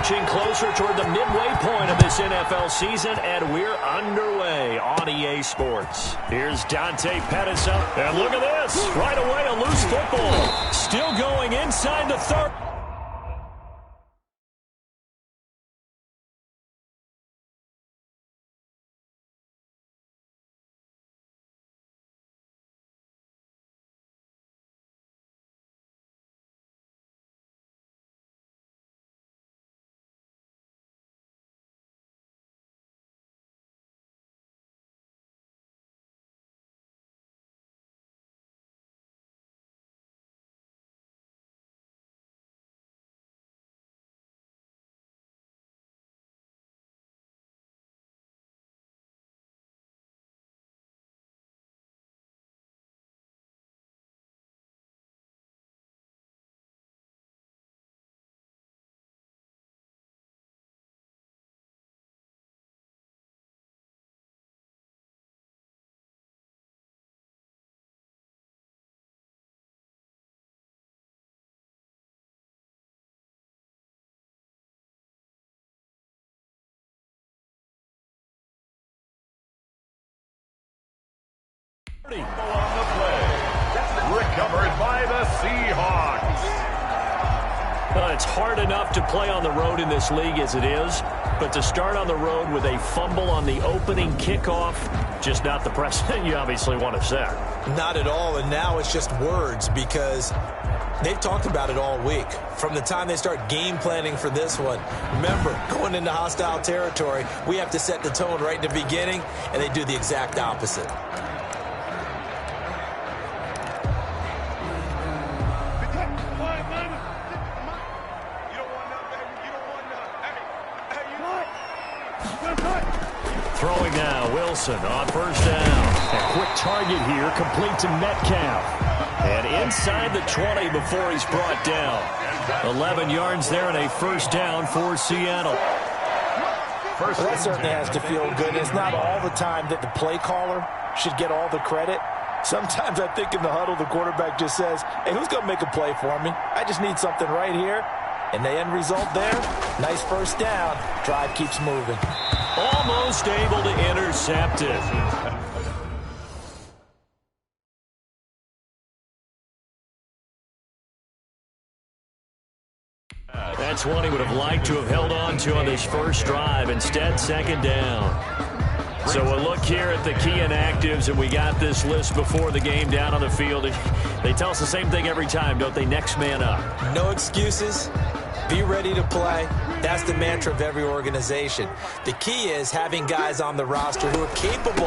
inching closer toward the midway point of this NFL season, and we're underway on EA Sports. Here's Dante Pettis up, and look at this. Right away, a loose football. Still going inside the 30. On the play. Recovered by the Seahawks. Well, it's hard enough to play on the road in this league as it is, but to start on the road with a fumble on the opening kickoff, just not the precedent you obviously want to set. Not at all, and now it's just words because they've talked about it all week. From the time they start game planning for this one, remember, going into hostile territory, we have to set the tone right in the beginning, and they do the exact opposite. Throwing now, Wilson on first down. A quick target here, complete to Metcalf. And inside the 20 before he's brought down. 11 yards there and a first down for Seattle. Well, that certainly has to feel good. It's not all the time that the play caller should get all the credit. Sometimes I think in the huddle, the quarterback just says, hey, who's going to make a play for me? I just need something right here. And the end result there, nice first down. Drive keeps moving. Almost able to intercept it. That's one he would have liked to have held on to on this first drive. Instead, second down. So a look here at the key inactives, and we got this list before the game down on the field. They tell us the same thing every time, don't they? Next man up. No excuses. Be ready to play. That's the mantra of every organization. The key is having guys on the roster who are capable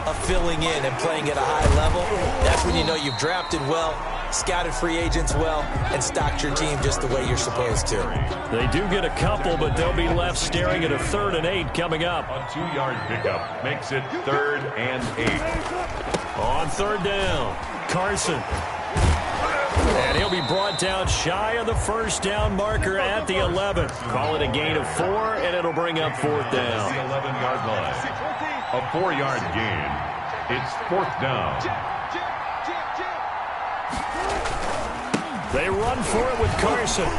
of filling in and playing at a high level. That's when you know you've drafted well, scouted free agents well, and stocked your team just the way you're supposed to. They do get a couple, but they'll be left staring at a 3rd and 8 coming up. A 2-yard pickup makes it 3rd and 8. On 3rd down, Carson. And he'll be brought down shy of the first down marker at the 11. Call it a gain of 4, and it'll bring up 4th down. The 11-yard line. A 4-yard gain. It's 4th down. They run for it with Carson.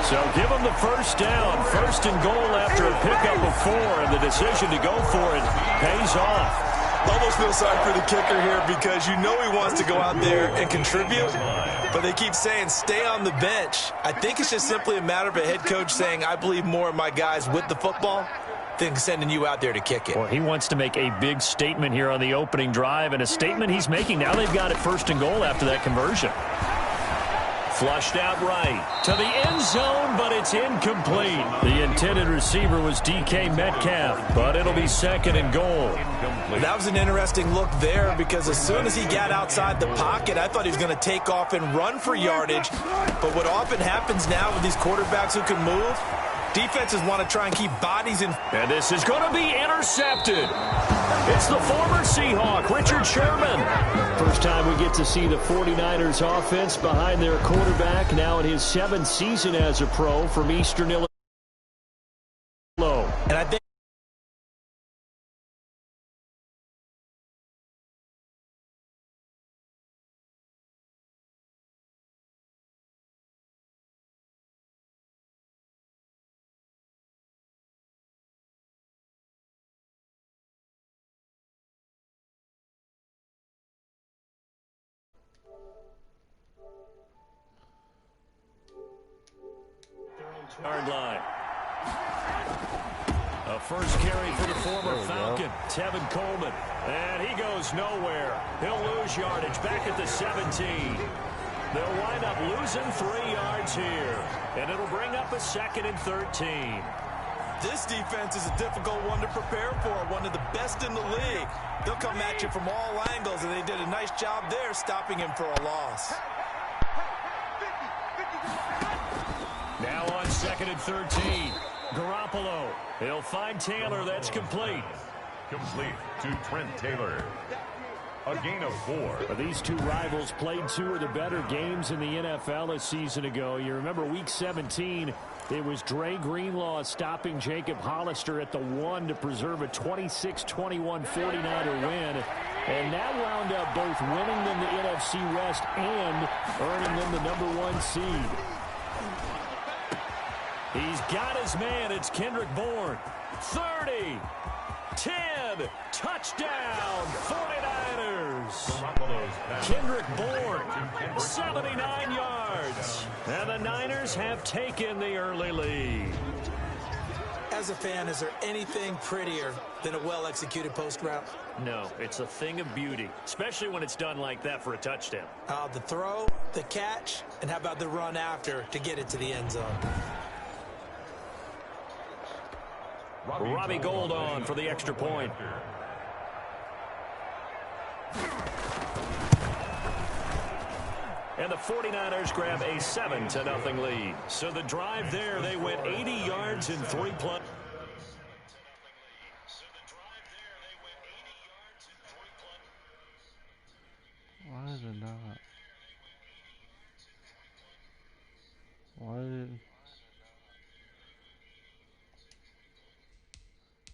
So give them the first down. 1st and goal after a pickup of 4, and the decision to go for it pays off. Almost feel sorry for the kicker here because you know he wants to go out there and contribute, but they keep saying stay on the bench. I think it's just simply a matter of a head coach saying I believe more in my guys with the football than sending you out there to kick it. Well, he wants to make a big statement here on the opening drive, and a statement he's making. Now they've got it 1st and goal after that conversion. Flushed out right to the end zone, but it's incomplete. The intended receiver was DK Metcalf, but it'll be 2nd and goal. That was an interesting look there because as soon as he got outside the pocket, I thought he was going to take off and run for yardage. But what often happens now with these quarterbacks who can move, defenses want to try and keep bodies in. And this is going to be intercepted. It's the former Seahawk, Richard Sherman. First time we get to see the 49ers offense behind their quarterback, now in his 7th season as a pro from Eastern Illinois. And I think Yard line. A first carry for the former Falcon, Tevin Coleman. And he goes nowhere. He'll lose yardage back at the 17. They'll wind up losing 3 yards here. And it'll bring up a 2nd and 13. This defense is a difficult one to prepare for, one of the best in the league. They'll come at you from all angles, and they did a nice job there stopping him for a loss. Now on 2nd and 13. Garoppolo. He'll find Taylor. That's complete. Complete to Trent Taylor. A gain of 4. These two rivals played 2 of the better games in the NFL a season ago. You remember Week 17, it was Dre Greenlaw stopping Jacob Hollister at the 1 to preserve a 26-21 49er win. And that wound up both winning them the NFC West and earning them the #1 seed. He's got his man. It's Kendrick Bourne. 30, 10, touchdown, 49ers. Kendrick Bourne, 79 yards. And the Niners have taken the early lead. As a fan, is there anything prettier than a well-executed post route? No, it's a thing of beauty, especially when it's done like that for a touchdown. The throw, the catch, and how about the run after to get it to the end zone? Robbie Gould on for the extra point. And the 49ers grab a 7-0 lead. So the drive there, they went 80 yards in 3 plays. Why is it not? Why did...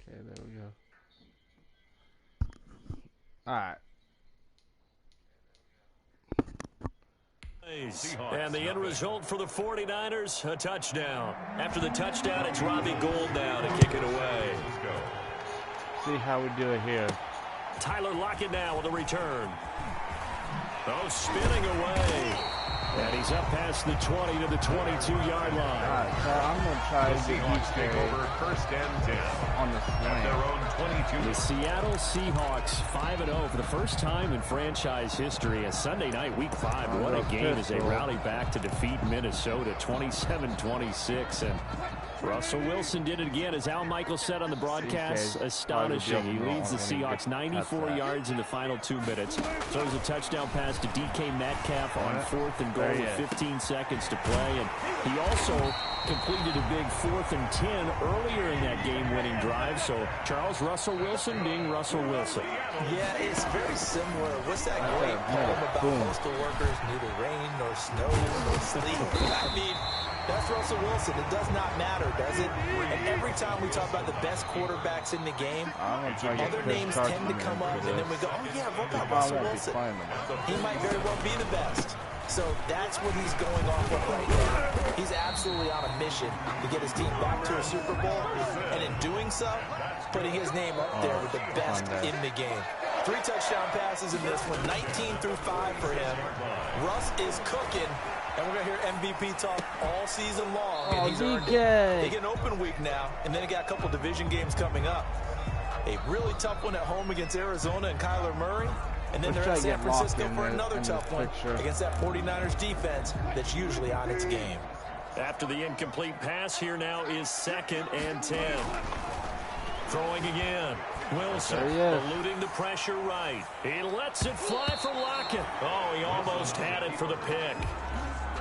Okay, there we go. Alright. And the end result for the 49ers, a touchdown. After the touchdown, it's Robbie Gould now to kick it away. See how we do it here. Tyler Lockett now with a return. Oh, spinning away. And he's up past the 20 to the 22-yard line. Alright, so I'm going to try to Seahawks take over 1st and 10 on the at their own 22. The Seattle Seahawks 5-0 for the first time in franchise history. A Sunday night, Week 5. What a game as they rally back to defeat Minnesota 27-26. And Russell Wilson did it again, as Al Michaels said on the broadcast. Astonishing. He leads the Seahawks 94 yards in the final 2 minutes. Throws a touchdown pass to DK Metcalf on 4th and goal with 15 seconds to play. And he also completed a big 4th and 10 earlier in that game-winning drive. So Charles Russell Wilson being Russell Wilson. Yeah, it's very similar. What's that great poem about postal workers? Neither rain nor snow nor sleet. I mean, that's Russell Wilson. It does not matter, does it? And every time we talk about the best quarterbacks in the game, other names tend to come up, and then we go, oh, yeah, what about Russell Wilson? He might very well be the best. So that's what he's going off of right now. He's absolutely on a mission to get his team back to a Super Bowl, and in doing so, putting his name up there with the best in the game. 3 touchdown passes in this one, 19 through 5 for him. Russ is cooking, and we're going to hear MVP talk all season long, and he's earned it. They get an open week now, and then they got a couple division games coming up. A really tough one at home against Arizona and Kyler Murray. And then they're in San Francisco for another tough one against that 49ers defense that's usually on its game. After the incomplete pass, here now is 2nd and 10. Throwing again. Wilson eluding the pressure right. He lets it fly for Lockett. Oh, he almost had it for the pick.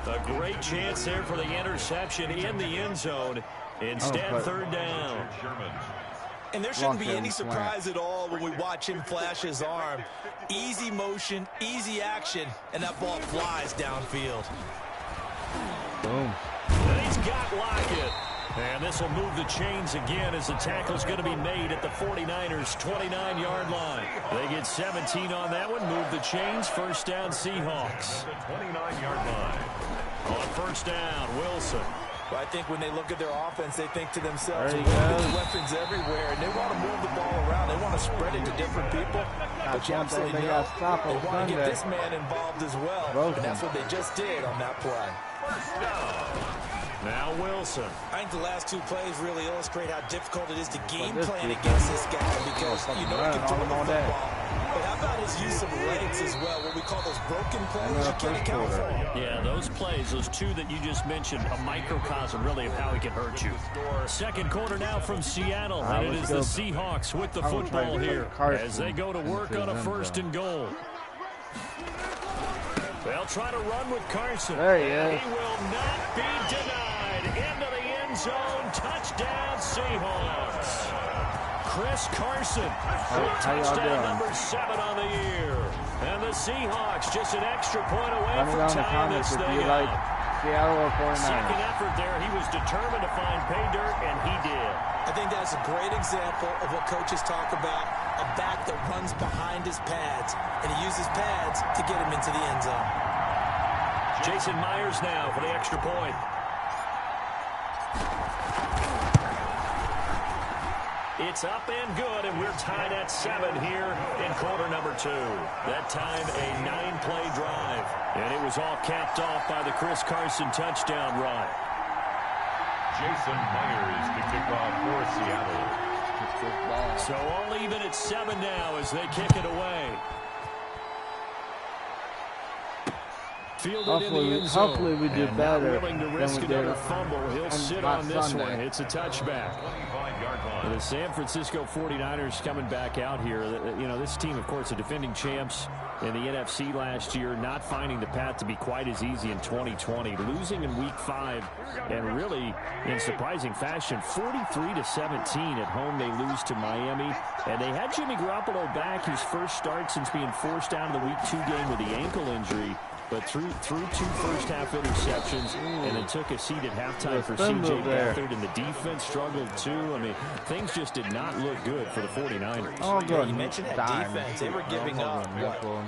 A great chance there for the interception in the end zone. Instead, 3rd down. And there shouldn't be any surprise at all when we watch him flash his arm. Easy motion, easy action, and that ball flies downfield. Boom. And he's got Lockett. And this will move the chains again as the tackle's going to be made at the 49ers' 29-yard line. They get 17 on that one, move the chains, 1st down Seahawks. The 29-yard line. On 1st down, Wilson. Well, I think when they look at their offense, they think to themselves, there's weapons everywhere, and they want to move the ball around. They want to spread it to different people. But you absolutely know they want to get this man involved as well, and that's what they just did on that play. Now Wilson. I think the last two plays really illustrate how difficult it is to game plan against this guy because you know he can throw the football. But how about his use of legs as well, what we call those broken plays? You can't account for them. Yeah, those plays, those two that you just mentioned, a microcosm really of how he can hurt you. Second quarter now from Seattle, and it is the Seahawks with the football here as they go to work on a 1st and goal. They'll try to run with Carson. There he is. He will not be denied. Into the end zone. Touchdown, Seahawks. Chris Carson. Touchdown number 7 on the year. And the Seahawks just an extra point away from tying this thing up. Seattle or 49ers. Second effort there. He was determined to find pay dirt, and he did. I think that's a great example of what coaches talk about, a back that runs behind his pads, and he uses pads to get him into the end zone. Jason Myers now for the extra point. It's up and good, and we're tied at 7 here in quarter number 2. That time a 9-play drive, and it was all capped off by the Chris Carson touchdown run. Jason Myers to kick off for Seattle. So all even at 7 now as they kick it away. Hopefully we do better willing to risk another fumble. He'll sit on this one. It's a touchback. The San Francisco 49ers coming back out here. You know, this team, of course, the defending champs in the NFC last year, not finding the path to be quite as easy in 2020. Losing in Week 5, and really, in surprising fashion, 43-17 at home. They lose to Miami. And they had Jimmy Garoppolo back, his first start since being forced out of the Week 2 game with the ankle injury. But through 2 first-half interceptions, and then took a seat at halftime for C.J. Beathard, and the defense struggled too. I mean, things just did not look good for the 49ers. Oh, good. You mentioned that defense. They were giving up,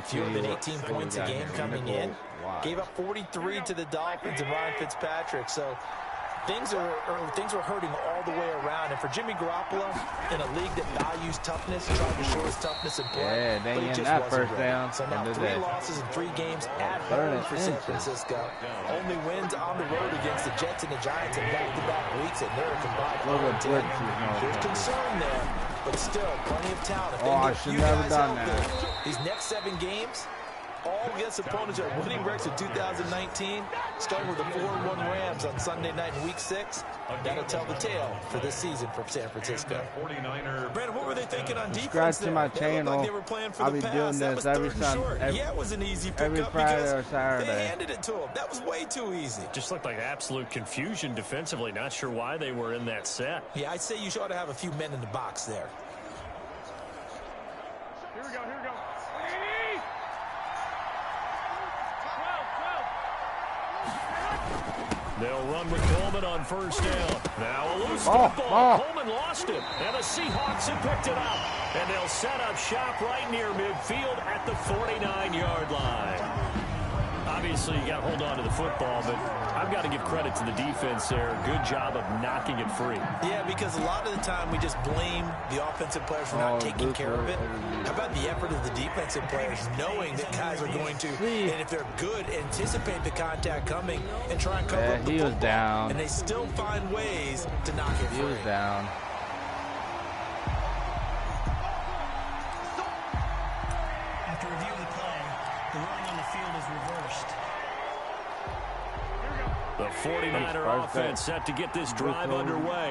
fewer than 18 points a game coming in. Gave up 43 to the Dolphins and Ryan Fitzpatrick. So things were hurting all the way around. And for Jimmy Garoppolo, in a league that values toughness, trying to show his toughness in play, they but ain't just that wasn't first ready. down. So now 3 losses in 3 games at home for San Francisco. Only wins on the road against the Jets and the Giants in back-to-back weeks, and they're a combined 0-10. There's concern there, but still plenty of talent. If they get a few guys healthy, these next 7 games, all against opponents at winning records in 2019, starting with the 4-1 Rams on Sunday night in Week 6. That'll tell the tale for this season for San Francisco. Brandon, what were they thinking on defense? Subscribe to my channel. Like they were playing for I'll the be pass. doing this every Sunday. Yeah, it was an easy every pickup Friday because or Saturday. they handed it to them. That was way too easy. Just looked like absolute confusion defensively. Not sure why they were in that set. Yeah, I'd say you ought to have a few men in the box there. Here we go, here we go. They'll run with Coleman on first down. Now a loose football. Coleman lost it, and the Seahawks have picked it up. And they'll set up shop right near midfield at the 49-yard line. Obviously, you got to hold on to the football, but I've got to give credit to the defense there. Good job of knocking it free. Yeah, because a lot of the time we just blame the offensive players for not taking care of it. How about the effort of the defensive players, knowing that guys are going to, and if they're good, anticipate the contact coming and try and cover up the football. Down. And they still find ways to knock it free. He was down. After reviewing the play, the running on the field is reversed. The 49er offense set to get this drive underway.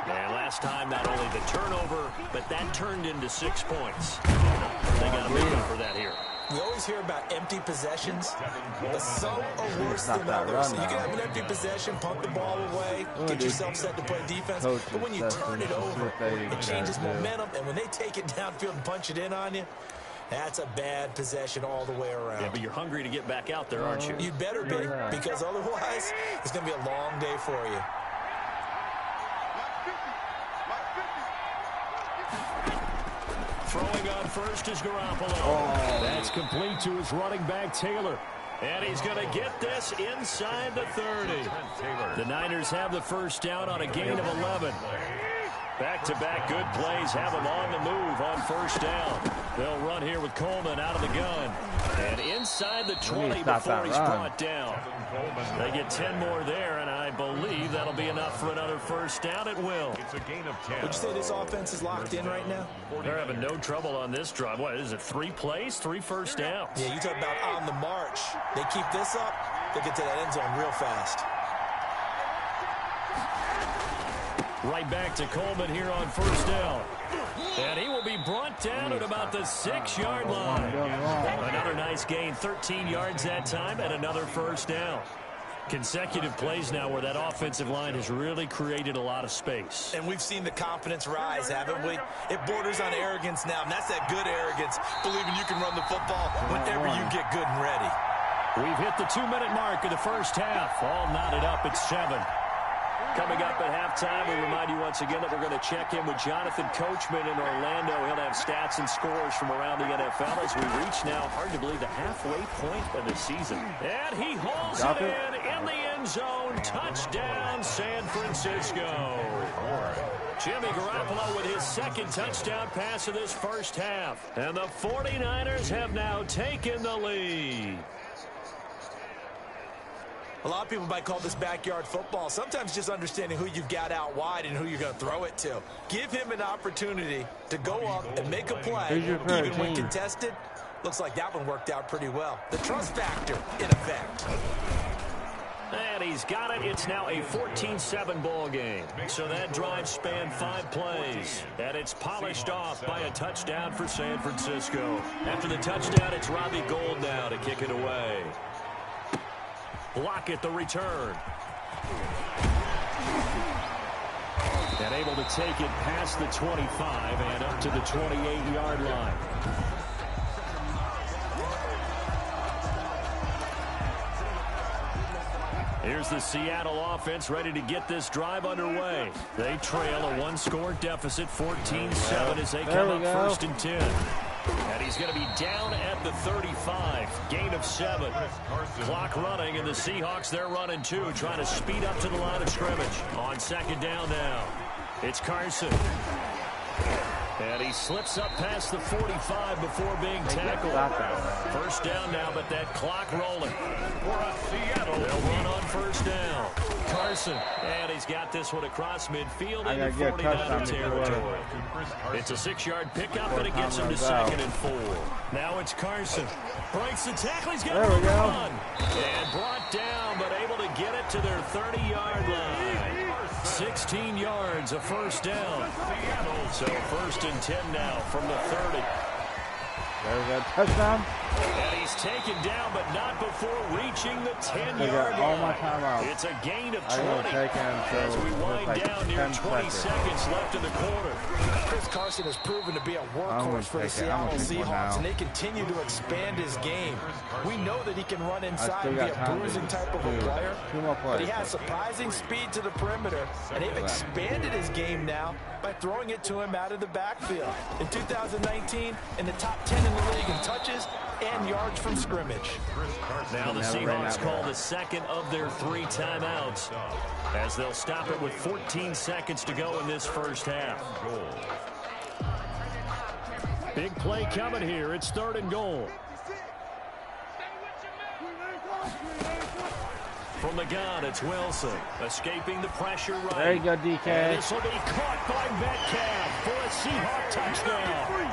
And last time, not only the turnover, but that turned into 6 points. They got to make up for that here. We always hear about empty possessions, but some are worse than others. So you can have an empty possession, pump the ball away, get yourself set to play defense. But when you turn it over, it changes momentum. And when they take it downfield and punch it in on you, that's a bad possession all the way around. Yeah, but you're hungry to get back out there, aren't you? You better be, because otherwise it's going to be a long day for you. Throwing on first is Garoppolo. That's complete to his running back, Taylor. And he's going to get this inside the 30. The Niners have the first down on a gain of 11. Back-to-back good plays have them on the move on first down. They'll run here with Coleman out of the gun. And inside the 20 before he's brought down. They get 10 more there, and I believe that'll be enough for another first down. It will. It's a gain of 10. Would you say this offense is locked in right now? They're having no trouble on this drive. What is it, 3 plays, 3 first downs? Yeah, you talk about on the march. They keep this up, they get to that end zone real fast. Right back to Coleman here on first down. And he will be brought down at about the 6-yard line. Another nice gain, 13 yards that time, and another first down. Consecutive plays now where that offensive line has really created a lot of space. And we've seen the confidence rise, haven't we? It borders on arrogance now, and that's that good arrogance, believing you can run the football whenever you get good and ready. We've hit the 2-minute mark of the first half. All knotted up at 7. Coming up at halftime, we remind you once again that we're going to check in with Jonathan Coachman in Orlando. He'll have stats and scores from around the NFL as we reach now, hard to believe, the halfway point of the season. And he hauls it in the end zone. Touchdown, San Francisco. Jimmy Garoppolo with his second touchdown pass of this first half. And the 49ers have now taken the lead. A lot of people might call this backyard football. Sometimes just understanding who you've got out wide and who you're going to throw it to. Give him an opportunity to go up and make a play, even when contested. Looks like that one worked out pretty well. The trust factor in effect. And he's got it. It's now a 14-7 ball game. So that drive spanned 5 plays. And it's polished off by a touchdown for San Francisco. After the touchdown, it's Robbie Gould now to kick it away. Block at the return. And able to take it past the 25 and up to the 28-yard line. Here's the Seattle offense ready to get this drive underway. They trail a 1-score deficit, 14-7 as they come up first and 10. And he's going to be down at the 35. Gain of 7. Clock running, and the Seahawks, they're running 2, trying to speed up to the line of scrimmage. On second down now, it's Carson. And he slips up past the 45 before being tackled. First down now, but that clock rolling. They'll run on first down. Carson, and he's got this one across midfield in the 49er territory. It's a 6-yard pickup, but it gets him to 2nd and 4. Now it's Carson. Breaks the tackle, he's got to run. And brought down, but able to get it to their 30-yard line. 16 yards, a first down. So first and 10 now from the 30. There we go. Touchdown. And he's taken down, but not before reaching the 10-yard line. It's a gain of 20 as we wind down near 20 seconds left in the quarter. Chris Carson has proven to be a workhorse for the Seattle Seahawks, and they continue to expand his game. We know that he can run inside and be a bruising type of a player, but he has surprising speed to the perimeter, and they've expanded his game now by throwing it to him out of the backfield. In 2019, in the top 10 in the league in touches and yards from scrimmage. Now the Seahawks call the second of their 3 timeouts as they'll stop it with 14 seconds to go in this first half. Big play coming here. It's 3rd and goal. From the gun, it's Wilson escaping the pressure right. There you go, DK. And this will be caught by Metcalf for a Seahawk touchdown.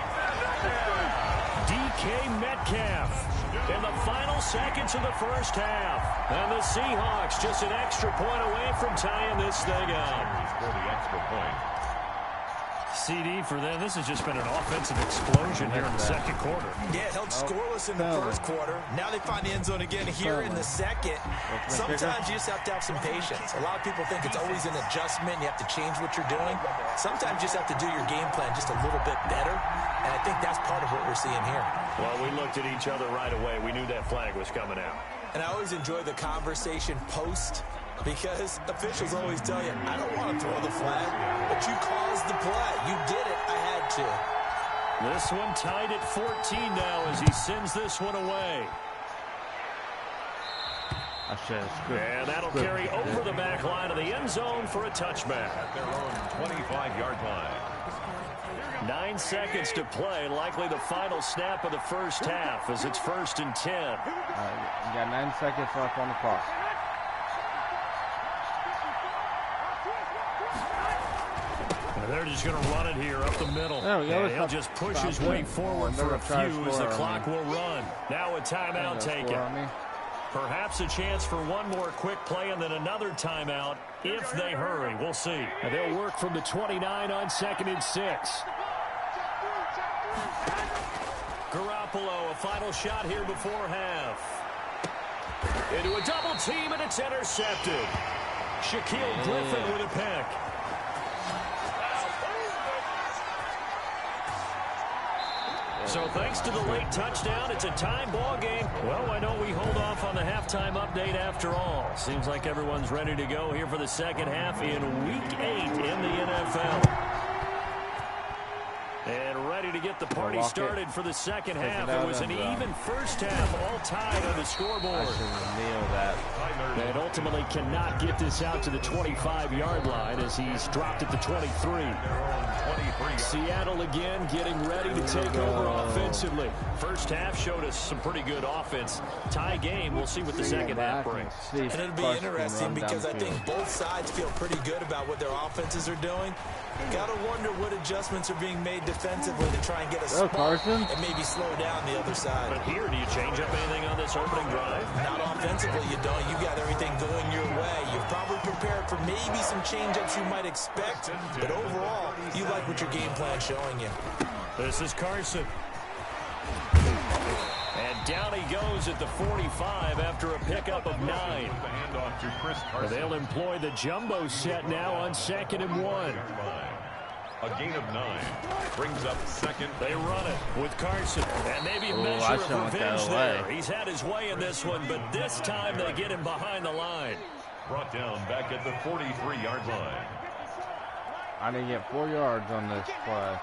DK Metcalf in the final seconds of the first half. And the Seahawks just an extra point away from tying this thing up. For the extra point. CD for them. This has just been an offensive explosion here in the second quarter. Yeah, held scoreless in the first quarter. Now they find the end zone again here in the second. Sometimes you just have to have some patience. A lot of people think it's always an adjustment. You have to change what you're doing. Sometimes you just have to do your game plan just a little bit better. And I think that's part of what we're seeing here. Well, we looked at each other right away. We knew that flag was coming out. And I always enjoy the conversation post, because officials always tell you, I don't want to throw the flag, but you caused the play. You did it. I had to. This one tied at 14 now as he sends this one away. And that'll carry over the back line of the end zone for a touchback. At their own 25-yard line. 9 seconds to play, likely the final snap of the first half as it's 1st and 10. You got 9 seconds left on the clock. They're just going to run it here up the middle. There we go. He'll just push his way forward for a few as the clock will run. Now a timeout taken. Perhaps a chance for one more quick play and then another timeout if they hurry. We'll see. And they'll work from the 29 on 2nd and 6. Garoppolo, a final shot here before half. Into a double team, and it's intercepted. Shaquille Griffin with a pick. So thanks to the late touchdown, it's a time ball game. Well, why don't we hold off on the halftime update after all? Seems like everyone's ready to go here for the second half in Week 8 in the NFL. And ready to get the party started for the second half. It was an even first half, all tied on the scoreboard. And ultimately cannot get this out to the 25-yard line as he's dropped at the 23. Seattle again getting ready to take over offensively. First half showed us some pretty good offense. Tie game, we'll see what the second half brings. And it'll be interesting because I think both sides feel pretty good about what their offenses are doing. Got to wonder what adjustments are being made defensively to try and get a spot and maybe slow down the other side. But here, do you change up anything on this opening drive? Not offensively, you don't. You got everything going your way. You've probably prepared for maybe some change-ups you might expect, but overall, you like what your game plan's showing you. This is Carson. And down he goes at the 45 after a pickup of 9. They'll employ the jumbo set now on 2nd and 1. A gain of 9 brings up 2nd. They run it with Carson. And maybe a measure of revenge there. He's had his way in this one, but this time they get him behind the line. Brought down back at the 43-yard line. I didn't get 4 yards on this play.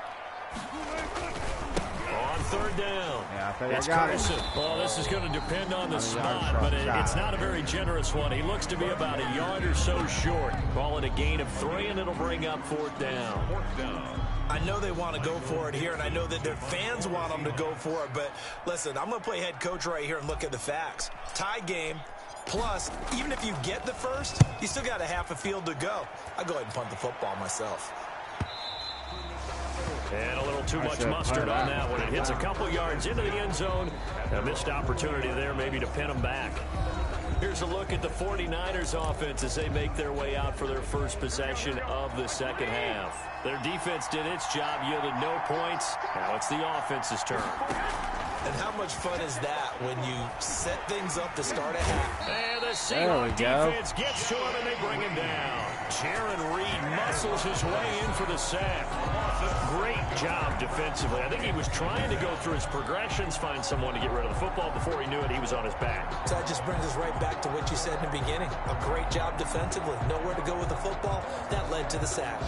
On 3rd down. Yeah, I think it's I got Carson. it. Well, this is going to depend on the spot, but it's not a very generous one. He looks to be about a yard or so short. Call it a gain of 3, and it'll bring up 4th down. 4th down. I know they want to go for it here, and I know that their fans want them to go for it, but listen, I'm going to play head coach right here and look at the facts. Tie game, plus, even if you get the first, you still got a half a field to go. I go ahead and punt the football myself. And a little too much mustard on that one. It hits a couple yards into the end zone. A missed opportunity there maybe to pin them back. Here's a look at the 49ers offense as they make their way out for their first possession of the second half. Their defense did its job, yielded no points. Now it's the offense's turn. And how much fun is that when you set things up to start a half? And the Seahawks defense gets to him and they bring him down. Jaron Reed muscles his way in for the sack. Great job defensively. I think he was trying to go through his progressions, find someone to get rid of the football. Before he knew it, he was on his back. So that just brings us right back to what you said in the beginning. A great job defensively. Nowhere to go with the football. That led to the sack.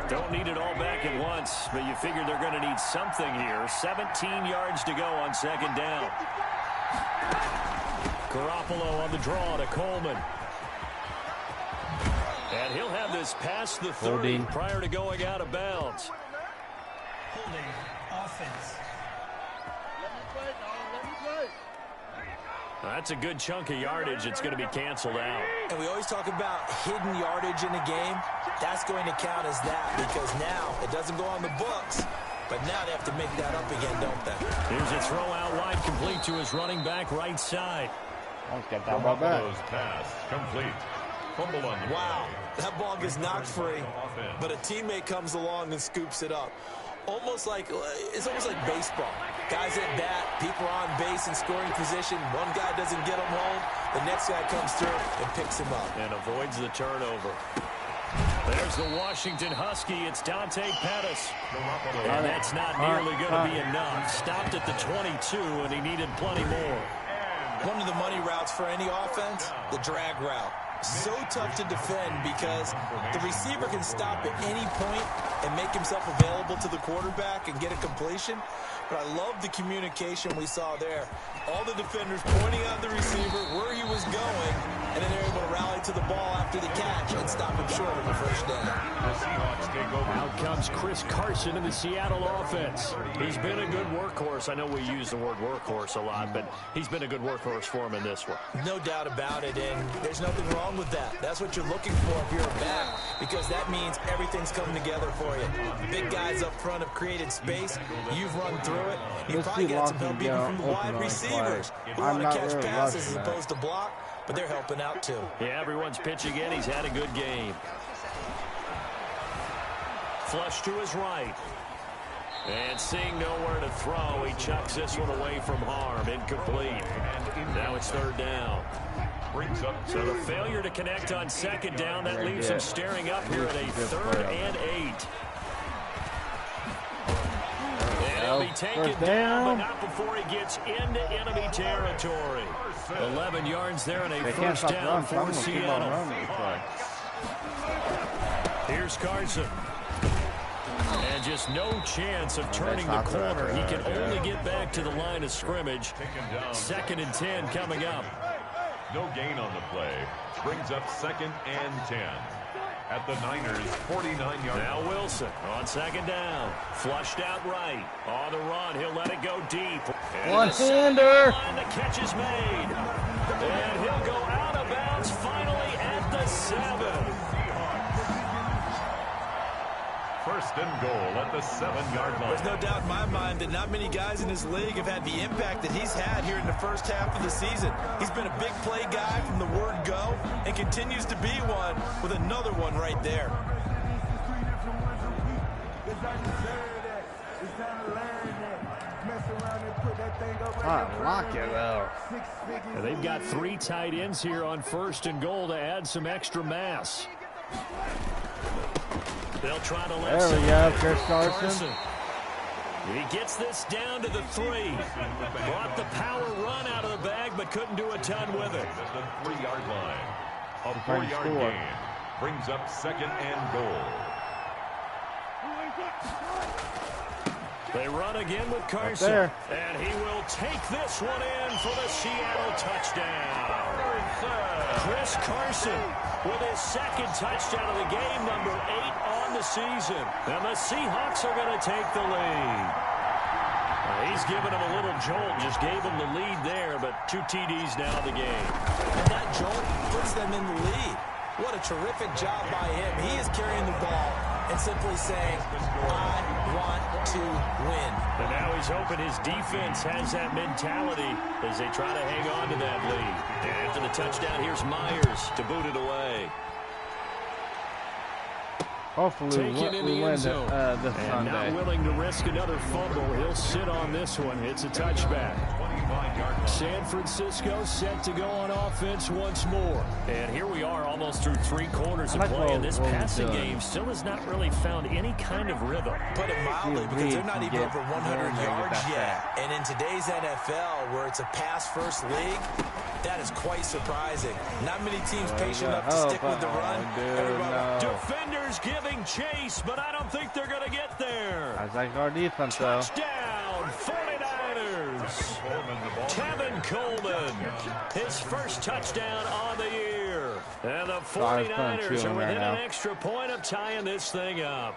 Don't need it all back at once, but you figure they're going to need something here. 17 yards to go on 2nd down. Garoppolo on the draw to Coleman. And he'll have this past the 30 prior to going out of bounds. Holding offense. That's a good chunk of yardage. It's going to be canceled out. And we always talk about hidden yardage in a game. That's going to count as that because now it doesn't go on the books. But now they have to make that up again, don't they? Here's a throw out wide complete to his running back right side. Let's get that ball back. Pass complete. Fumble on the wow, that ball gets knocked free, but a teammate comes along and scoops it up. It's almost like baseball. Guys at bat, people are on base in scoring position. One guy doesn't get him home. The next guy comes through and picks him up. And avoids the turnover. There's the Washington Husky. It's Dante Pettis. And that's not nearly going to be enough. Stopped at the 22, and he needed plenty more. One of the money routes for any offense, the drag route. so tough to defend because the receiver can stop at any point and make himself available to the quarterback and get a completion. But I love the communication we saw there. All the defenders pointing out the receiver where he was going, and then they're able to rally to the ball after the catch and stop him short of the first down. The Seahawks take over. Out comes Chris Carson in the Seattle offense. He's been a good workhorse. I know we use the word workhorse a lot, but he's been a good workhorse for him in this one. No doubt about it, and there's nothing wrong with that. That's what you're looking for if you're a back, because that means everything's coming together for you. Big guys up front have created space. You've run through it. You've probably got some help even from the wide receivers who want to catch passes as opposed to block, but they're helping out too. Yeah, everyone's pitching in. He's had a good game. Flush to his right. And seeing nowhere to throw, he chucks this one away from harm. Incomplete. Now it's third down. So the failure to connect on second down, that leaves him staring up here at a 3rd and 8. And he'll be taken down, but not before he gets into enemy territory. 11 yards there and a first down for Seattle. Here's Carson. And just no chance of turning the corner. He can only get back to the line of scrimmage. 2nd and 10 coming up. No gain on the play. Brings up 2nd and 10. At the Niners' 49-yard. Now Wilson on second down. Flushed out right. On the run. He'll let it go deep. One-hander. The catch is made. And he'll go out of bounds finally at the 7. First and goal at the 7-yard line. There's no doubt in my mind that not many guys in this league have had the impact that he's had here in the first half of the season. He's been a big play guy from the word go and continues to be one with another one right there. Lock it out. They've got 3 tight ends here on first and goal to add some extra mass. They'll try to let There we go, Chris Carson. He gets this down to the 3. Brought the power run out of the bag, but couldn't do a ton with it. At the 3-yard line. A 4-yard gain. Brings up 2nd and goal. They run again with Carson. And he will take this one in for the Seattle touchdown. Chris Carson with his 2nd touchdown of the game, number 8 on the season. And the Seahawks are going to take the lead. He's given him a little jolt, just gave him the lead there, but 2 TDs now in the game. And that jolt puts them in the lead. What a terrific job by him. He is carrying the ball and simply saying, I want to win. And now he's hoping his defense has that mentality as they try to hang on to that lead. And after the touchdown, here's Myers to boot it away. Hopefully we win this Sunday. Not willing to risk another fumble. He'll sit on this one. It's a touchback. San Francisco set to go on offense once more. And here we are almost through 3 quarters of play. And this passing game still has not really found any kind of rhythm. Put it mildly, because they're not even over 100 yards yet. And in today's NFL, where it's a pass-first league, that is quite surprising. Not many teams patient enough to stick with the run. Defenders giving chase, but I don't think they're going to get there. I like our defense, though. Touchdown, 49ers. Kevin Coleman, his first touchdown on the year. And the 49ers are within an extra point of tying this thing up.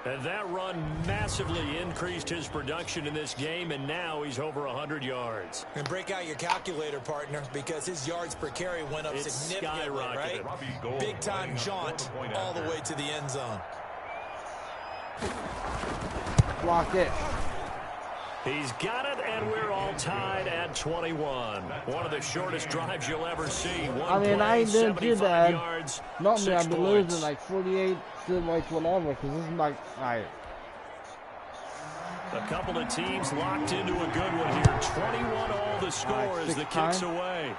And that run massively increased his production in this game, and now he's over 100 yards. And break out your calculator, partner, because his yards per carry went up significantly, right? Big-time jaunt all the way to the end zone. Block it. He's got it, and we're all tied at 21. One of the shortest drives you'll ever see. I mean, I didn't do that. Normally, I'd be losing like 48, still like whatever, because this is like, alright. A couple of teams locked into a good one here. 21 all the score as the kicks away.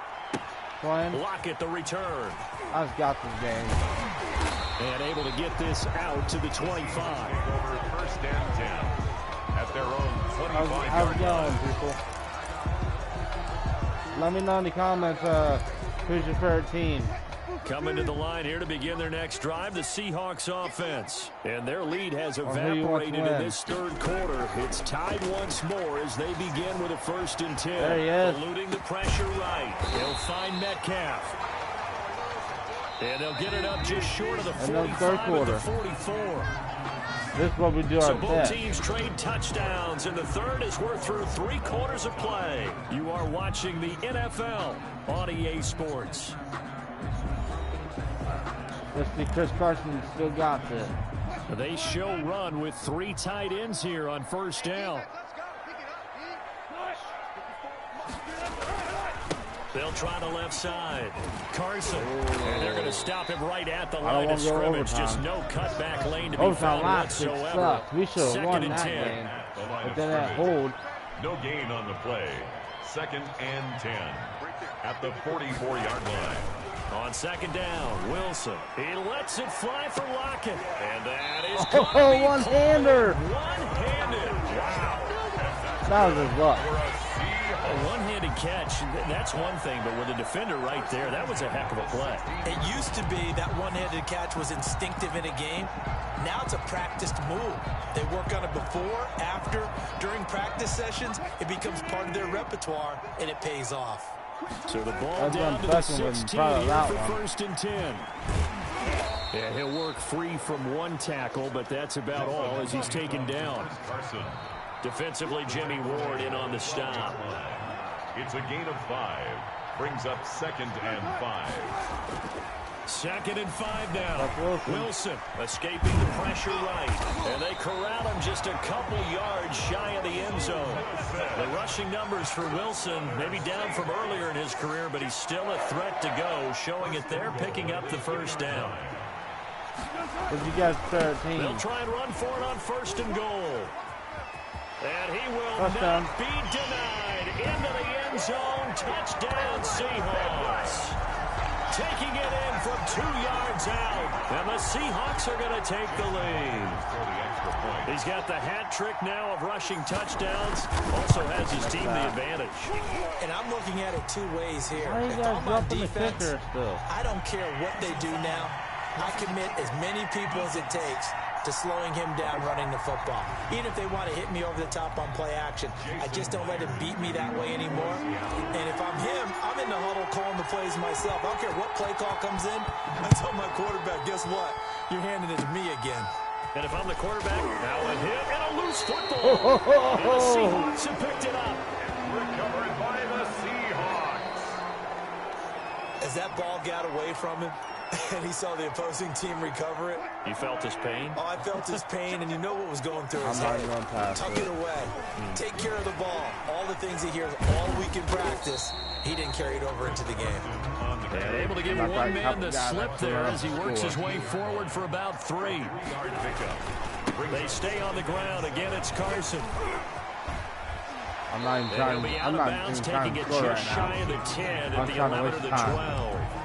Lockett the return. I've got this game. And able to get this out to the 25. Over 1st and 10 at their own 25-yard line. People. Let me know in the comments Who's your favorite team? Coming to the line here to begin their next drive, the Seahawks offense. And their lead has evaporated in this third quarter. It's tied once more as they begin with a 1st and 10. There he is. Eluding the pressure right. He'll find Metcalf. And they'll get it up just short of the 45 at the 44. This is what we do So our both best. teams trade touchdowns in the third as we're through 3 quarters of play. You are watching the NFL on EA Sports. Let's see, Chris Carson still got this. They show run with 3 tight ends here on 1st down. They'll try the left side. Carson. And they're going to stop him right at the line of scrimmage. Just no cutback lane to be found whatsoever. We should have won 2nd and that 10. game. But then that hold. No gain on the play. 2nd and 10 at the 44-yard line. On 2nd down, Wilson. He lets it fly for Lockett. And that is one-hander. One-handed. Wow. That was his luck. A one-handed catch, that's one thing, but with a defender right there, that was a heck of a play. It used to be that one-handed catch was instinctive in a game. Now it's a practiced move. They work on it before, after, during practice sessions. It becomes part of their repertoire, and it pays off. So the ball down to the 16 here for 1st and 10. Yeah, he'll work free from one tackle, but that's about all as he's taken down. Defensively, Jimmy Ward in on the stop. It's a gain of 5. Brings up 2nd and 5. 2nd and 5 now. Wilson escaping the pressure right. And they corral him just a couple yards shy of the end zone. The rushing numbers for Wilson, maybe down from earlier in his career, but he's still a threat to go, showing it there, picking up the 1st down. What'd you guys' favorite team? They'll try and run for it on 1st and goal. And he will not be denied. Into the end zone. Touchdown, Seahawks. Taking it in from 2 yards out. And the Seahawks are going to take the lead. He's got the hat trick now of rushing touchdowns. Also has his team the advantage. And I'm looking at it 2 ways here. Why are you If guys I'm on dropping the defense, kicker still? I don't care what they do now. I commit as many people as it takes to slowing him down running the football. Even if they want to hit me over the top on play action, I just don't let him beat me that way anymore. And if I'm him, I'm in the huddle calling the plays myself. I don't care what play call comes in. I tell my quarterback, guess what? You're handing it to me again. And if I'm the quarterback, now a hit and a loose football. And the Seahawks have picked it up. Recovered by the Seahawks. As that ball got away from him, and he saw the opposing team recover it. You felt his pain? Oh, I felt his pain, and you know what was going through his I'm not head. going past Tuck it away. Take care of the ball. All the things he hears all week in practice, he didn't carry it over into the game. And able to give one man the slip there as he works his way forward for about 3. They stay on the ground. Again, it's Carson. I'm not even trying. He'll be out I'm of not bounds, even trying taking to it score just right shy now. of the 10 at I'm the trying to 11 or waste the time. 12.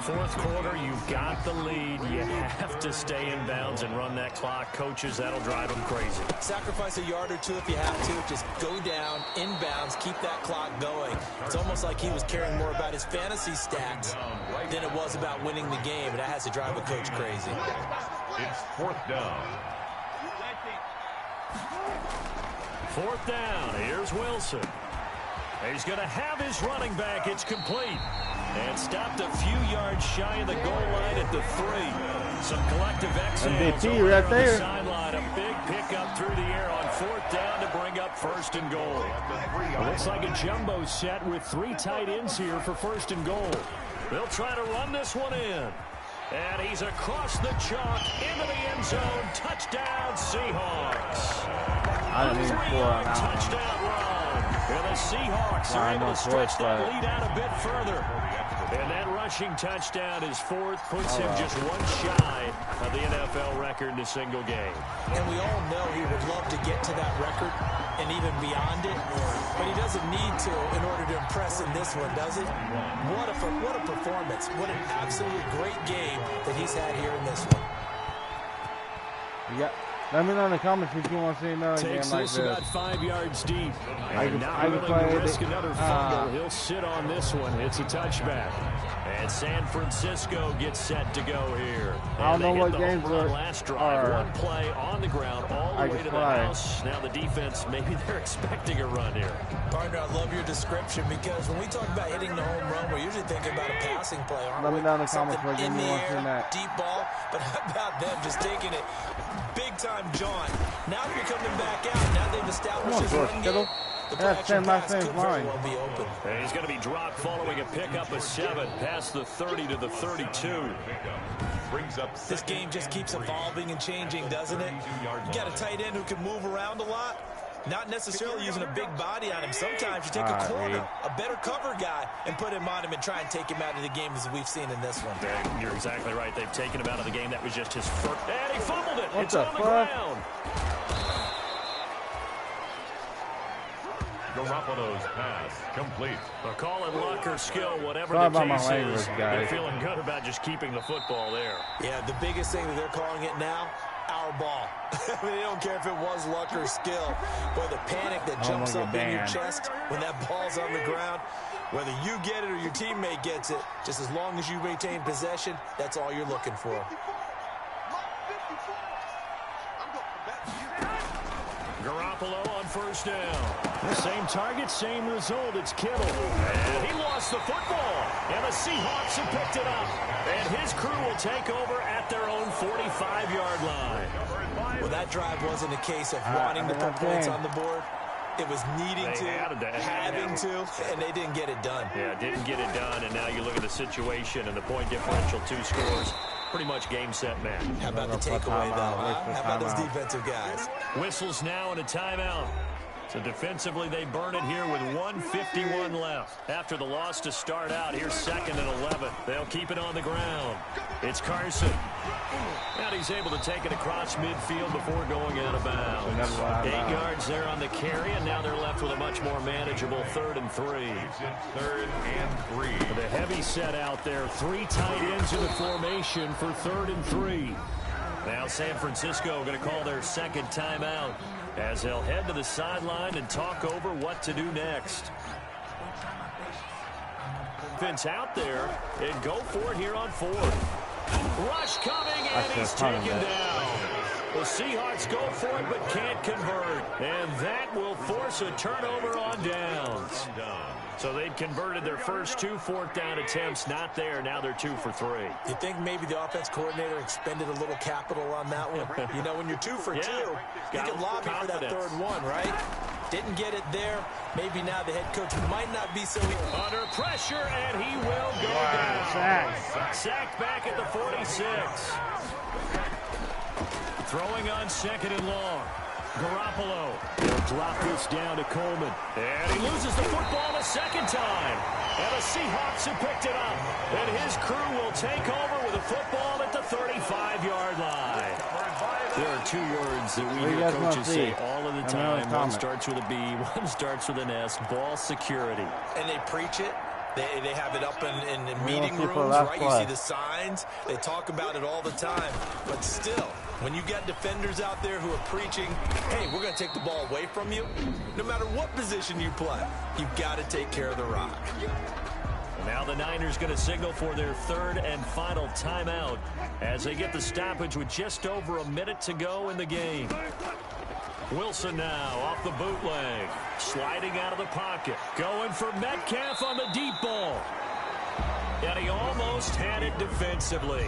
4th quarter, you've got the lead. You have to stay in bounds and run that clock. Coaches, that'll drive them crazy. Sacrifice a yard or 2 if you have to. Just go down, inbounds, keep that clock going. It's almost like he was caring more about his fantasy stats than it was about winning the game. And that has to drive a coach crazy. It's 4th down. 4th down. Here's Wilson. He's going to have his running back. It's complete. And stopped a few yards shy of the goal line at the 3. Some collective exhales MVP right on there. the sideline. A big pickup through the air on 4th down to bring up 1st and goal. It looks like a jumbo set with 3 tight ends here for 1st and goal. They'll try to run this one in. And he's across the chalk into the end zone. Touchdown, Seahawks. I didn't even score on that one. Touchdown run. And the Seahawks are able to stretch that lead out a bit further. And that rushing touchdown is 4th, puts him just 1 shy of the NFL record in a single game. And we all know he would love to get to that record and even beyond it, but he doesn't need to in order to impress in this one, does he? What a performance. What an absolute great game that he's had here in this one. Let me know in the comments if you want to see another game Takes like this this. about 5 yards deep. I can play to risk another fumble. He'll sit on this one. It's a touchback. And San Francisco gets set to go here. I don't know what games are last drive. One play on the ground all the way to the house. Now the defense, maybe they're expecting a run here. Partner, I love your description because when we talk about hitting the home run, we're usually thinking about a passing play, aren't we? Let me know in the comments what in game the you want to see air, that. deep ball, but how about them just taking it big time, John? Now they're coming back out. Now they've established this run game. That's my same line. Well be open. And he's going to be dropped following a pickup of 7 past the 30 to the 32. This game just keeps evolving and changing, doesn't it? You got a tight end who can move around a lot. Not necessarily using a big body on him. Sometimes you take a corner, a better cover guy, and put him on him and try and take him out of the game as we've seen in this one. You're exactly right. They've taken him out of the game. That was just his first. And he fumbled it. It's on the fuck? ground. Garoppolo's pass complete. They'll call it luck or skill, whatever Sorry the about my case language, is. guys. They're feeling good about just keeping the football there. Yeah, the biggest thing that they're calling it now, our ball. I mean, they don't care if it was luck or skill. Boy, the panic that jumps up in your chest when that ball's on the ground, whether you get it or your teammate gets it, just as long as you maintain possession, that's all you're looking for. Garoppolo on first down. Same target, same result. It's Kittle. And he lost the football. And the Seahawks have picked it up. And his crew will take over at their own 45-yard line. Well, that drive wasn't a case of wanting to put points on the board. It was needing to, having to, and they didn't get it done. Yeah, didn't get it done, and now you look at the situation and the point differential, 2 scores. Pretty much game, set, match. How about the takeaway, though, huh? How about those defensive guys? Whistles now and a timeout. So defensively, they burn it here with 1:51 left. After the loss to start out, here's 2nd and 11. They'll keep it on the ground. It's Carson. And he's able to take it across midfield before going out of bounds. 8 yards there on the carry, and now they're left with a much more manageable 3rd and 3. 3rd and 3. With a heavy set out there, 3 tight ends in the formation for 3rd and 3. Now San Francisco going to call their 2nd timeout as they'll head to the sideline and talk over what to do next. Defense out there and go for it here on 4th. Rush coming, and he's taken down. The Seahawks go for it but can't convert. And that will force a turnover on downs. So they'd converted their first 2 4th down attempts. Not there. Now they're 2 for 3. You think maybe the offense coordinator expended a little capital on that one? You know, when you're 2 for 2, you can lobby for that 3rd one, right? Didn't get it there. Maybe now the head coach might not be so... Under pressure, and he will go down. Sacked back at the 46. Throwing on 2nd and long. Garoppolo. He'll drop this down to Coleman. And he loses the football a 2nd time. And the Seahawks have picked it up. And his crew will take over with a football at the 35-yard line. There are 2 words that we hear coaches say all of the time. One starts with a B, one starts with an S. Ball security. And they preach it. They have it up in meeting rooms, right? You see the signs. They talk about it all the time. But still, when you got defenders out there who are preaching, hey, we're going to take the ball away from you, no matter what position you play, you've got to take care of the rock. Now the Niners going to signal for their 3rd and final timeout as they get the stoppage with just over a minute to go in the game. Wilson now off the bootleg, sliding out of the pocket, going for Metcalf on the deep ball. And he almost had it defensively.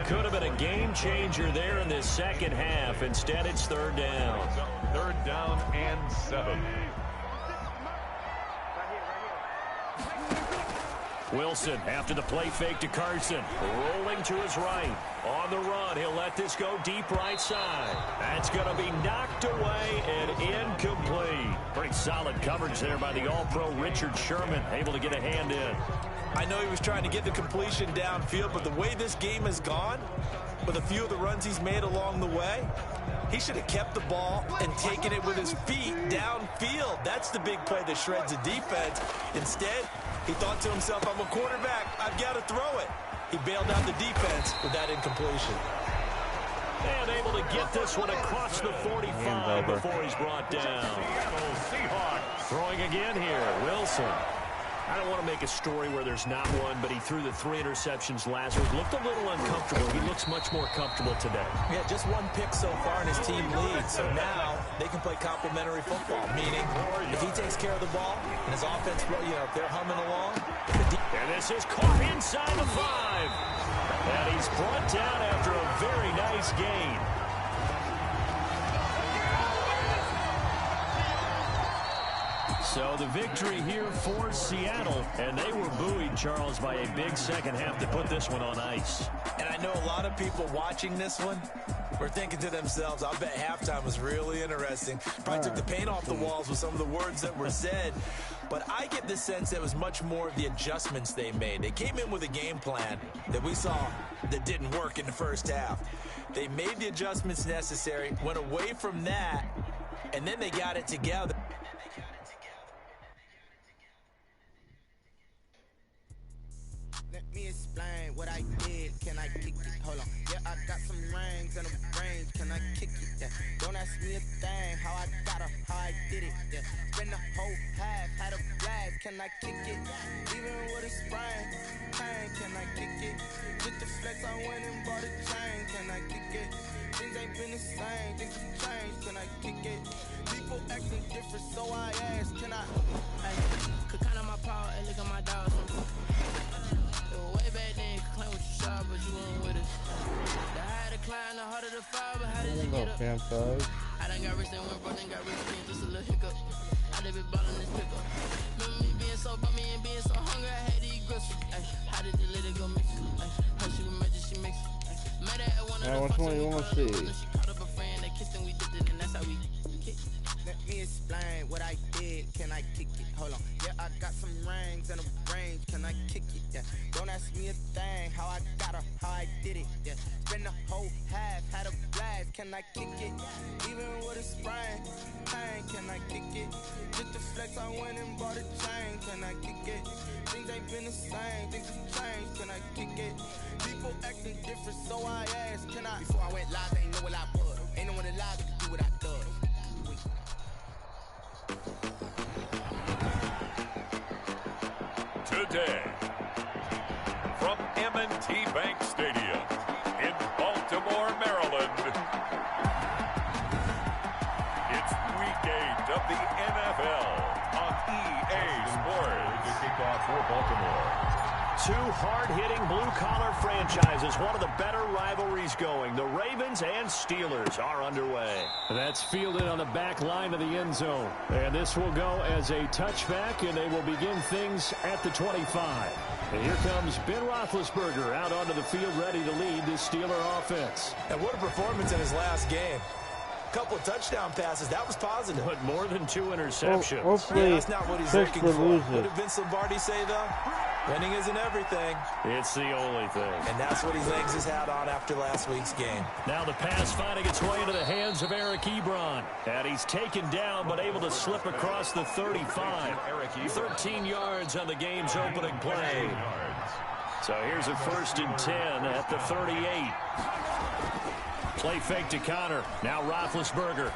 Could have been a game changer there in this 2nd half. Instead, it's 3rd down. 3rd down and 7. Wilson after the play fake to Carson. Rolling to his right. On the run, he'll let this go deep right side. That's going to be knocked away and incomplete. Pretty solid coverage there by the All-Pro Richard Sherman. Able to get a hand in. I know he was trying to get the completion downfield, but the way this game has gone, with a few of the runs he's made along the way, he should have kept the ball and taken it with his feet downfield. That's the big play that shreds the defense. Instead, he thought to himself, I'm a quarterback, I've got to throw it. He bailed out the defense with that incompletion. And able to get this one across the 45 before he's brought down. Seattle Seahawks. Throwing again here, Wilson. I don't want to make a story where there's not one, but he threw the 3 interceptions last week. Looked a little uncomfortable. He looks much more comfortable today. Yeah, just 1 pick so far and his team leads. So now they can play complementary football, meaning if he takes care of the ball and his offense, if they're humming along. And this is caught inside the 5. And he's brought down after a very nice gain. So the victory here for Seattle, and they were buoyed, Charles, by a big second half to put this one on ice. And I know a lot of people watching this one were thinking to themselves, I bet halftime was really interesting. Probably took the paint off the walls with some of the words that were said. But I get the sense that it was much more of the adjustments they made. They came in with a game plan that we saw that didn't work in the first half. They made the adjustments necessary, went away from that, and then they got it together. Let me explain what I did. Can I kick it? Hold on. Yeah, I got some rings and a range. Can I kick it? Yeah. Don't ask me a thing. How I got her, how I did it. Yeah. Spend the whole half, had a blast. Can I kick it? Even with a sprain, pain. Can I kick it? With the flex, I went and bought a chain. Can I kick it? Things ain't been the same. Things have changed. Can I kick it? People acting different, so I asked. Can I? Ay. Could count on my power and look at my dogs. Way back then, you could claim what you saw, but you weren't with us. The higher the climb, the harder the fall, but how did you get up? I done got rich and went broke, then got rich again, just a little hiccup. I done been ballin' this pickup. Remember me being so bummy and being so hungry, I had to eat gristle. How did the little go mix it? How she was magic, she mix it. Made her at one of the which one you want to see? She caught up a friend, they kissed and we did it, and that's how we kicked. Let me explain what I did. Can I kick it? Hold on. Yeah, I got some rings and a range. Can I kick it? Yeah. Don't ask me a thing. How I got her, how I did it. Yeah. Spend the whole half, had a blast. Can I kick it? Even with a sprain, pain. Can I kick it? Just the flex, I went and bought a chain. Can I kick it? Things ain't been the same. Things have changed. Can I kick it? People acting different, so I asked. Can I? Before I went live, they ain't know what I was. Ain't no one alive that could do what I done. Today, from M&T Bank Stadium in Baltimore, Maryland, it's Week 8 of the NFL on EA Sports. The kickoff for Baltimore. 2 hard-hitting blue-collar franchises, one of the better rivalries going. The Ravens and Steelers are underway. That's fielded on the back line of the end zone. And this will go as a touchback, and they will begin things at the 25. And here comes Ben Roethlisberger out onto the field ready to lead this Steeler offense. And what a performance in his last game. Couple of touchdown passes. That was positive. But more than 2 interceptions. Hopefully, that's not what he's looking for. What did Vince Lombardi say, though? Winning isn't everything. It's the only thing. And that's what he hangs his hat on after last week's game. Now the pass finding its way into the hands of Eric Ebron. And he's taken down, but able to slip across the 35. 13 yards on the game's opening play. So here's a 1st and 10 at the 38. Play fake to Connor. Now Roethlisberger.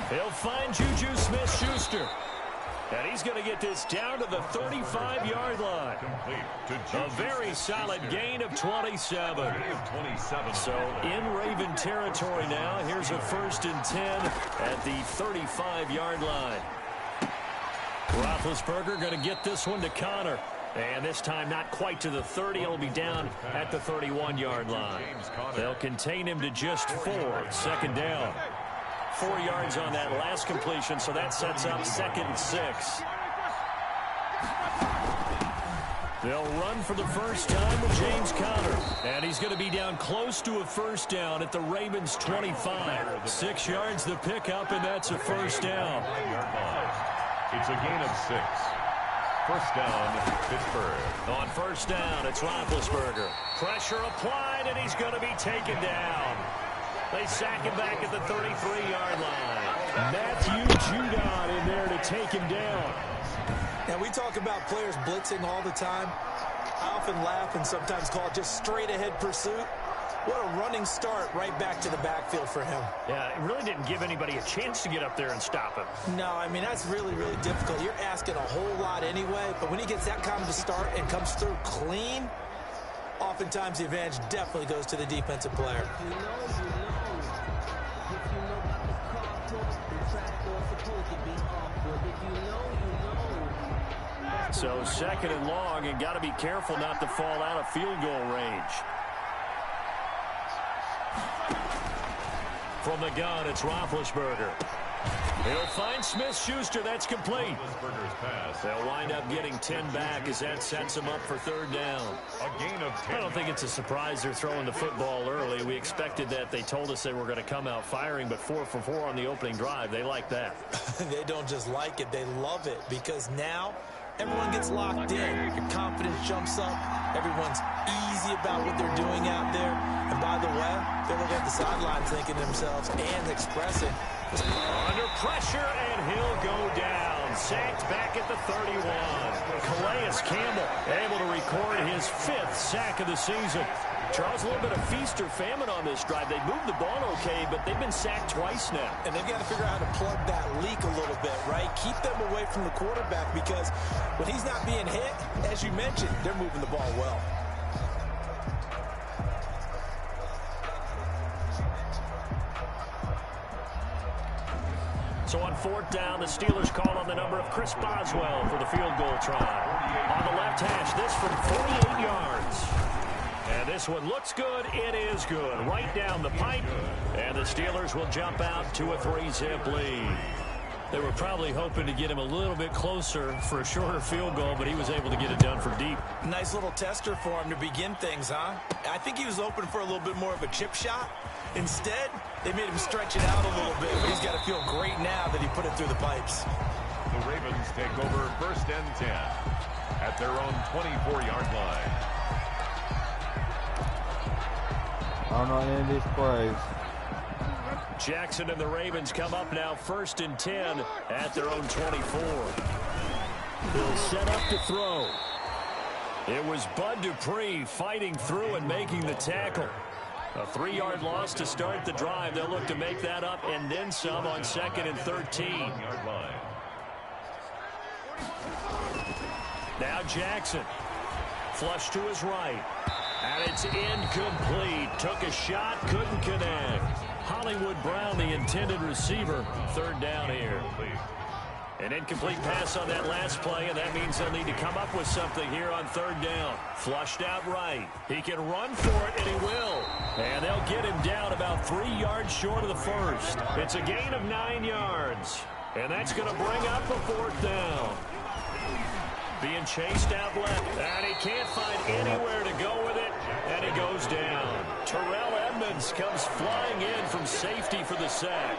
He'll find Juju Smith-Schuster. And he's going to get this down to the 35-yard line. A very solid gain of 27. So in Raven territory now. Here's a 1st and 10 at the 35-yard line. Roethlisberger going to get this one to Connor. And this time not quite to the 30. He'll be down at the 31-yard line. They'll contain him to just 4. 2nd down. 4 yards on that last completion, so that sets up 2nd and 6. They'll run for the first time with James Conner. And he's going to be down close to a 1st down at the Ravens' 25. 6 yards the pickup, and that's a 1st down. It's a gain of 6. 1st down, Pittsburgh. On 1st down, it's Roethlisberger. Pressure applied, and he's going to be taken down. They sack him back at the 33-yard line. Matthew Judon in there to take him down. Now, we talk about players blitzing all the time. I often laugh and sometimes call it just straight-ahead pursuit. What a running start right back to the backfield for him. Yeah, it really didn't give anybody a chance to get up there and stop him. No, I mean, that's really, really difficult. You're asking a whole lot anyway, but when he gets that kind of a start and comes through clean, oftentimes the advantage definitely goes to the defensive player. So 2nd and long, and got to be careful not to fall out of field goal range. From the gun, it's Roethlisberger. He'll find Smith-Schuster. That's complete. They'll wind up getting 10 back as that sets them up for 3rd down. A gain of 10. I don't think it's a surprise they're throwing the football early. We expected that. They told us they were going to come out firing, but 4 for 4 on the opening drive. They like that. They don't just like it. They love it because now everyone gets locked in. Your confidence jumps up. Everyone's easy about what they're doing out there. And by the way, they're looking at the sidelines thinking to themselves and expressing. Under pressure, and he'll go down. Sacked back at the 31. Calais Campbell able to record his 5th sack of the season. Charles, a little bit of feast or famine on this drive. They moved the ball okay, but they've been sacked twice now. And they've got to figure out how to plug that leak a little bit, right? Keep them away from the quarterback because when he's not being hit, as you mentioned, they're moving the ball well. So on 4th down, the Steelers call on the number of Chris Boswell for the field goal try. On the left hash, this from 48 yards. And this one looks good. It is good. Right down the pipe. And the Steelers will jump out to a 3-zip lead. They were probably hoping to get him a little bit closer for a shorter field goal, but he was able to get it done from deep. Nice little tester for him to begin things, huh? I think he was open for a little bit more of a chip shot. Instead, they made him stretch it out a little bit, but he's got to feel great now that he put it through the pipes. The Ravens take over 1st and 10 at their own 24-yard line. I don't know any of these plays. Jackson and the Ravens come up now 1st and 10 at their own 24. They'll set up to throw. It was Bud Dupree fighting through and making the tackle. A 3-yard loss to start the drive. They'll look to make that up and then some on 2nd and 13. Now Jackson. Flush to his right. And it's incomplete. Took a shot, couldn't connect. Hollywood Brown, the intended receiver. 3rd down here. An incomplete pass on that last play, and that means they'll need to come up with something here on 3rd down. Flushed out right. He can run for it, and he will. And they'll get him down about 3 yards short of the 1st. It's a gain of 9 yards. And that's going to bring up a 4th down. Being chased out left, and he can't find anywhere to go with it, and he goes down. Terrell Edmonds comes flying in from safety for the sack.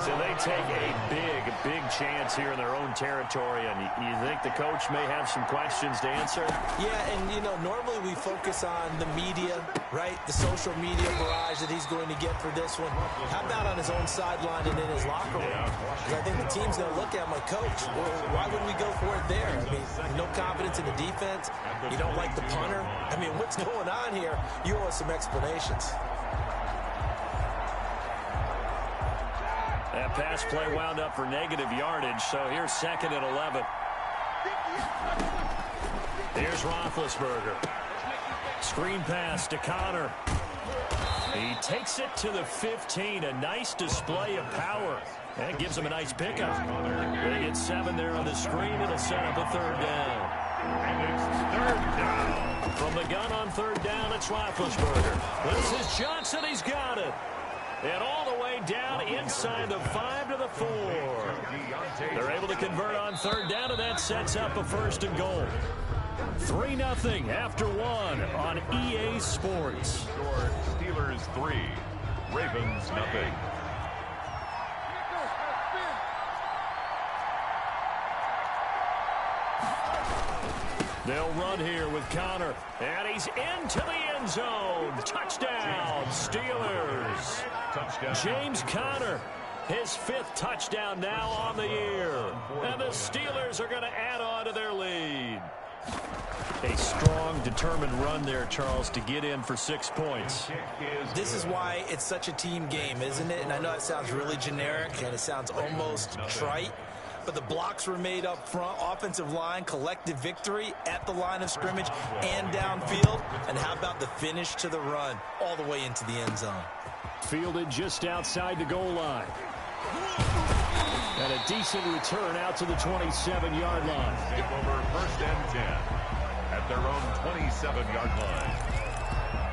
So they take a big chance here in their own territory, and you think the coach may have some questions to answer? Yeah, and, you know, normally we focus on the media, right? The social media barrage that he's going to get for this one. How about on his own sideline and in his locker room? Because I think the team's going to look at him like, Coach, well, why wouldn't we go for it there? I mean, no confidence in the defense. You don't like the punter. I mean, what's going on here? You owe us some explanations. That pass play wound up for negative yardage, so here's 2nd and 11. Here's Roethlisberger. Screen pass to Connor. He takes it to the 15. A nice display of power. That gives him a nice pickup. They get 7 there on the screen. It'll set up a 3rd down. And it's 3rd down. From the gun on 3rd down, it's Roethlisberger. This is Johnson. He's got it. And all the way down inside the 5 to the 4. They're able to convert on 3rd down, and that sets up a 1st and goal. 3-0 after 1 on EA Sports. Score Steelers 3, Ravens 0. They'll run here with Connor, and he's into the end zone. Touchdown, Steelers. Touchdown. James Conner, his 5th touchdown now on the year. And the Steelers are going to add on to their lead. A strong, determined run there, Charles, to get in for 6 points. This is why it's such a team game, isn't it? And I know it sounds really generic and it sounds almost trite, but the blocks were made up front, offensive line, collective victory at the line of scrimmage and downfield. And how about the finish to the run all the way into the end zone? Fielded just outside the goal line. And a decent return out to the 27-yard line. Take over 1st and 10 at their own 27-yard line.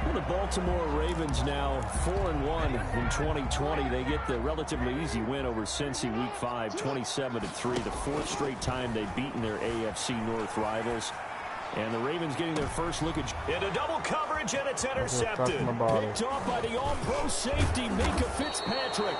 Well, the Baltimore Ravens now 4-1 in 2020. They get the relatively easy win over Cincy Week 5, 27-3. The 4th straight time they've beaten their AFC North rivals. And the Ravens getting their first look at into double coverage, and it's intercepted. Picked off by the all-pro safety, Minka Fitzpatrick.